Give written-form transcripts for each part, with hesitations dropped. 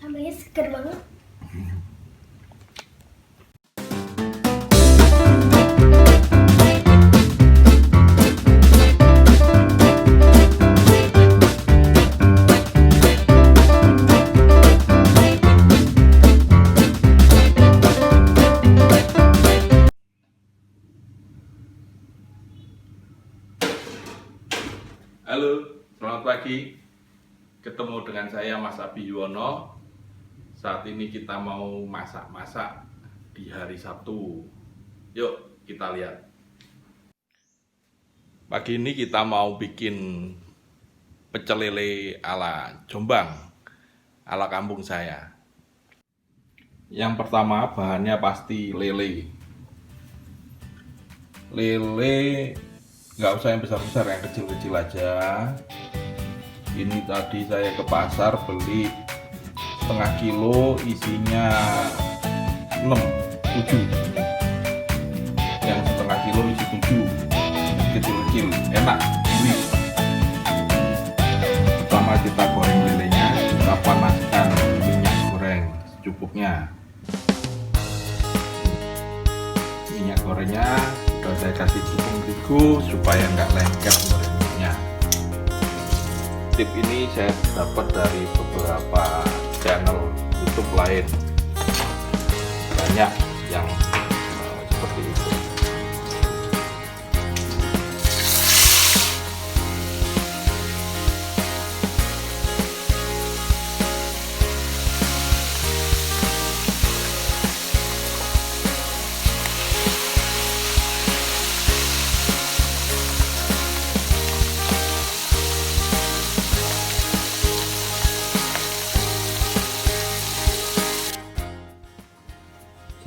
Sambalnya seger banget. Halo, selamat pagi. Ketemu dengan saya Mas Abi Yuwono. Saat ini kita mau masak-masak di hari Sabtu. Yuk kita lihat. Pagi ini kita mau bikin pecel lele ala Jombang, ala kampung saya. Yang pertama bahannya pasti lele. Lele nggak usah yang besar-besar, yang kecil-kecil aja. Ini tadi saya ke pasar beli setengah kilo, isinya 7. Yang setengah kilo isi 7, kecil-kecil, enak, gurih. Pertama kita goreng lelenya, kita panaskan minyak goreng secukupnya. Minyak gorengnya sudah saya kasih tepung terigu supaya nggak lengket minyaknya. Tip ini saya dapat dari beberapa channel YouTube lain, banyak yang seperti itu.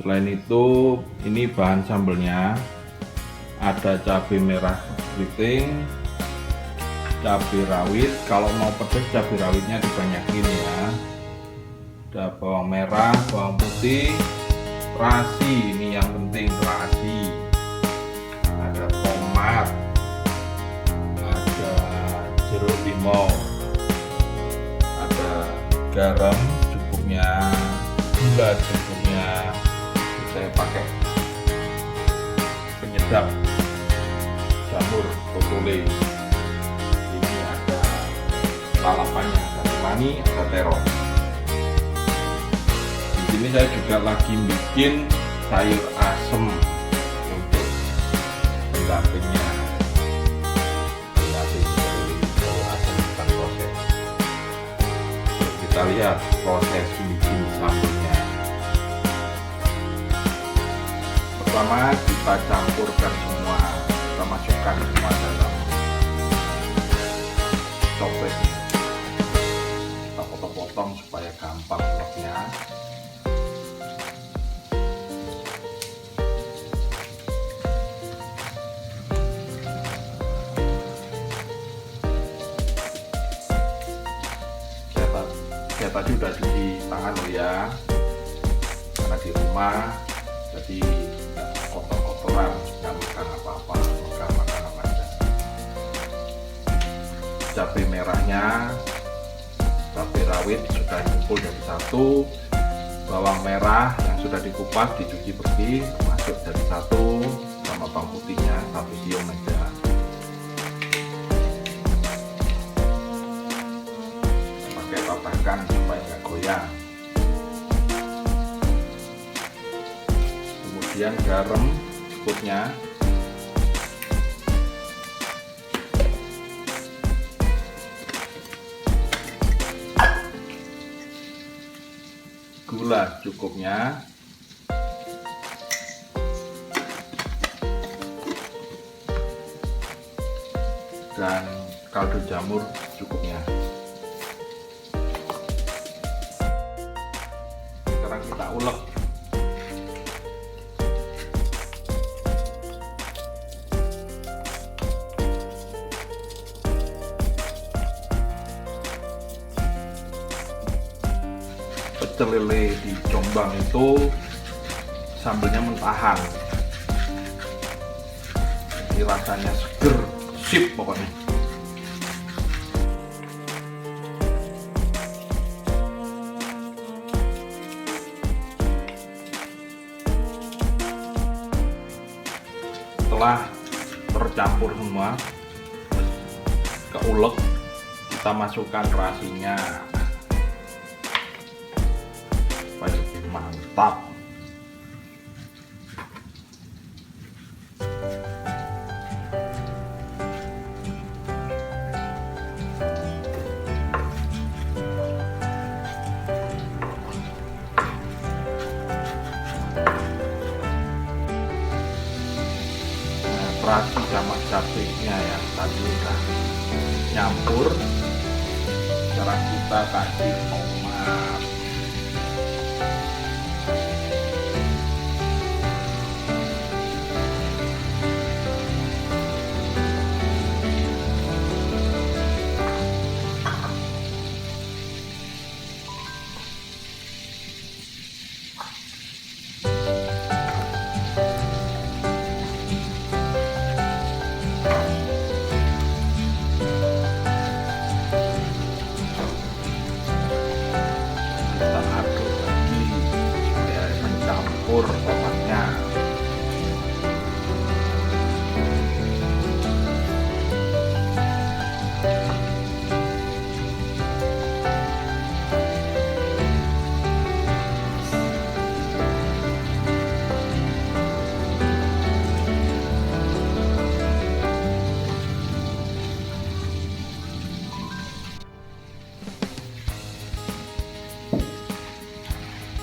Selain itu, ini bahan sambelnya ada cabai merah keriting, cabai rawit. Kalau mau pedas cabai rawitnya dibanyakin ya. Ada bawang merah, bawang putih, terasi, ini yang penting terasi. Ada tomat, ada jeruk limau, ada garam cukupnya, gula cukupnya. Saya pakai penyedap jamur totole. Ini ada lalapannya, ada temani, ada terong. Di sini saya juga lagi bikin sayur asem untuk pendampingnya. Pendamping dari sayur asem bukan proses. Kita lihat proses bikin sambelnya. Pertama kita campurkan semua, kita masukkan semua dalam cobek. Kita potong-potong supaya gampang ngoleknya. Saya tadi udah cuci tangan loh ya, karena di rumah jadi kotor-kotoran, nggak makan apa-apa, makan makanan aja. Cabai merahnya, cabai rawit sudah kumpul jadi satu. Bawang merah yang sudah dikupas dicuci bersih masuk jadi satu, sama bawang putihnya 1 siung aja. Pakai tatakan supaya nggak goyang. Kemudian garam cukupnya, gula cukupnya, dan kaldu jamur cukupnya. Sekarang kita ulek. Pecel lele di Jombang itu sambelnya mentahan, jadi rasanya seger, sip pokoknya. setelah tercampur semua, keulek, kita masukkan terasinya supaya lebih mantap. Terasi sama cabenya yang tadi udah nyampur, sekarang kita kasih tomat. Tomatnya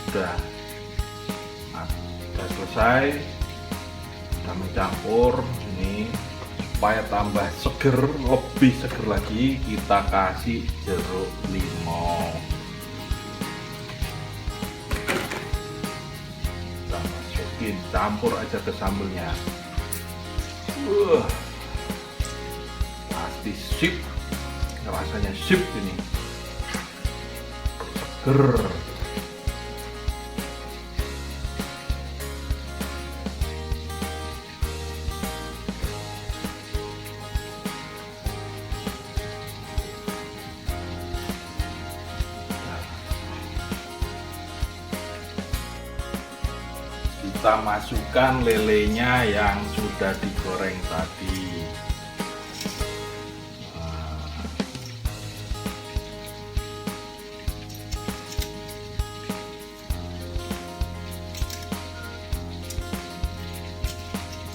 udah selesai, kita mencampur ini supaya tambah seger, lebih seger lagi kita kasih jeruk limau. Kita masukin, campur aja ke sambelnya. Pasti sip, rasanya sip ini, seger. Kita masukkan lelenya yang sudah digoreng tadi.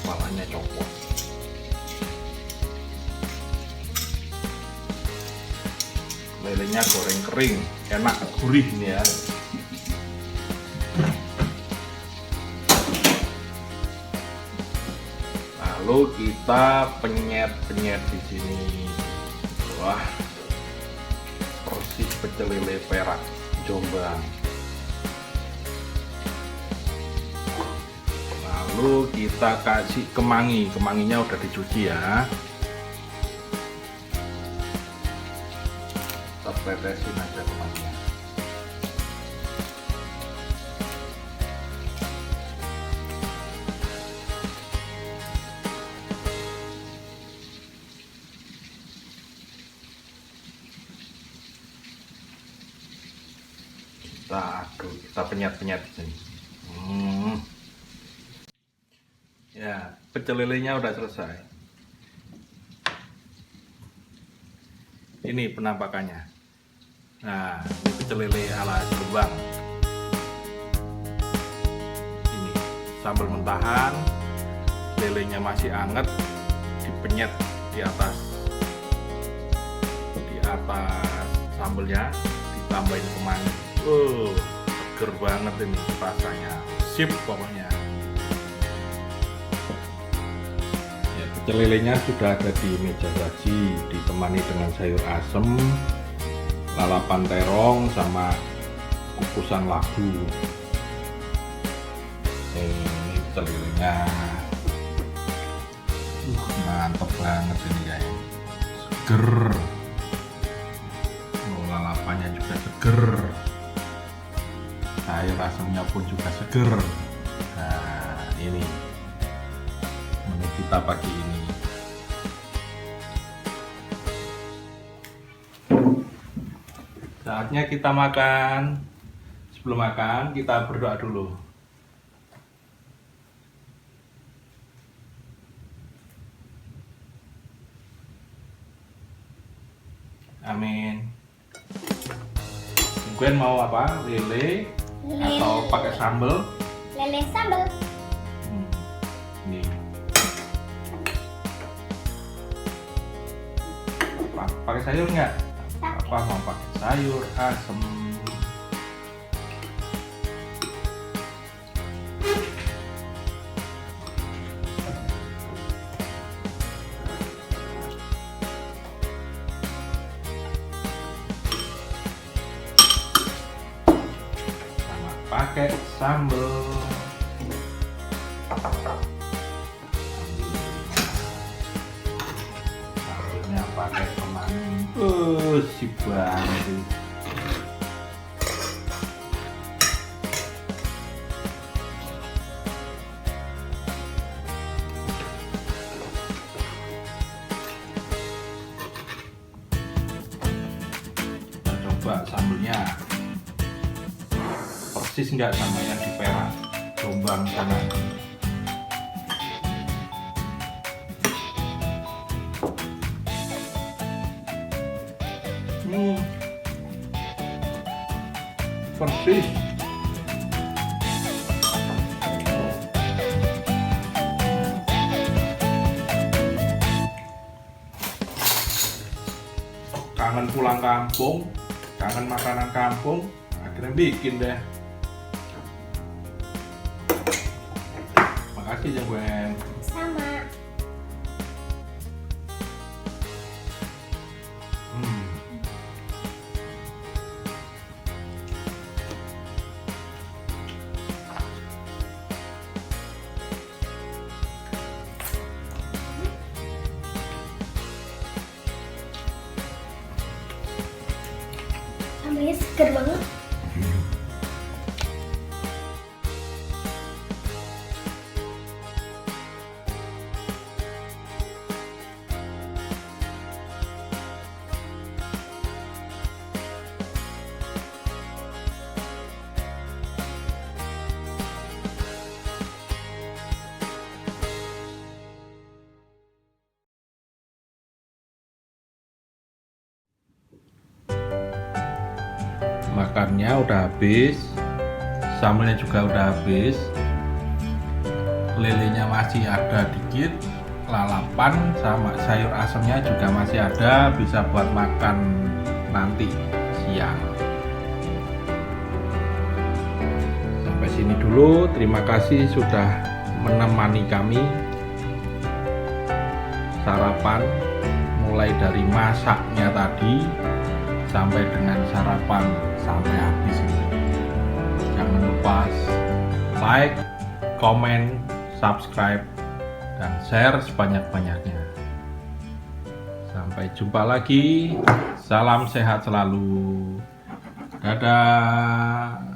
Kepalanya copot. Lelenya goreng kering, enak, gurih nih ya. Lalu kita penyet-penyet di sini. Wah, persis pecel lele Perak Jombang. Lalu kita kasih kemangi, kemanginya udah dicuci ya. Kita tetesin aja kemanginya. Kita aduk, kita penyet-penyet di sini. Ya, pecel lelenya udah selesai. Ini penampakannya. Nah, ini pecel lele ala Jombang. Ini sambal mentahan, lelenya masih anget, dipenyet di atas sambelnya, ditambahin kemangi. Seger banget ini rasanya, sip pokoknya. Ya, pecel lelenya sudah ada di meja saji, ditemani dengan sayur asem, lalapan terong, sama kukusan labu. Ini pecel lelenya, mantep banget ini guys, seger. Lalapannya juga seger, sayur asemnya pun juga seger. Nah, ini menu kita pagi ini. Saatnya kita makan. Sebelum makan kita berdoa dulu. Amin. Gwen mau apa? Lele atau pakai sambal? Lele sambal. Nih. Pakai sayur nggak? Apa mau pakai sayur asem? Pakai sambal. Sambalnya pakai kemangi. Si banget. Kita coba sambalnya. Persis nggak sama yang di Perak, Jombang sana. Persis. Kangen pulang kampung, kangen makanan kampung, akhirnya bikin deh. Makasih ya Gwen. Sama. Sambalnya seger banget. Makannya udah habis, sambelnya juga udah habis, lelenya masih ada dikit, lalapan sama sayur asemnya juga masih ada, bisa buat makan nanti siang. Sampai sini dulu, terima kasih sudah menemani kami sarapan, mulai dari masaknya tadi sampai dengan sarapan sampai habis ini. Jangan lupa like, komen, subscribe, dan share sebanyak-banyaknya. Sampai jumpa lagi. Salam sehat selalu. Dadah.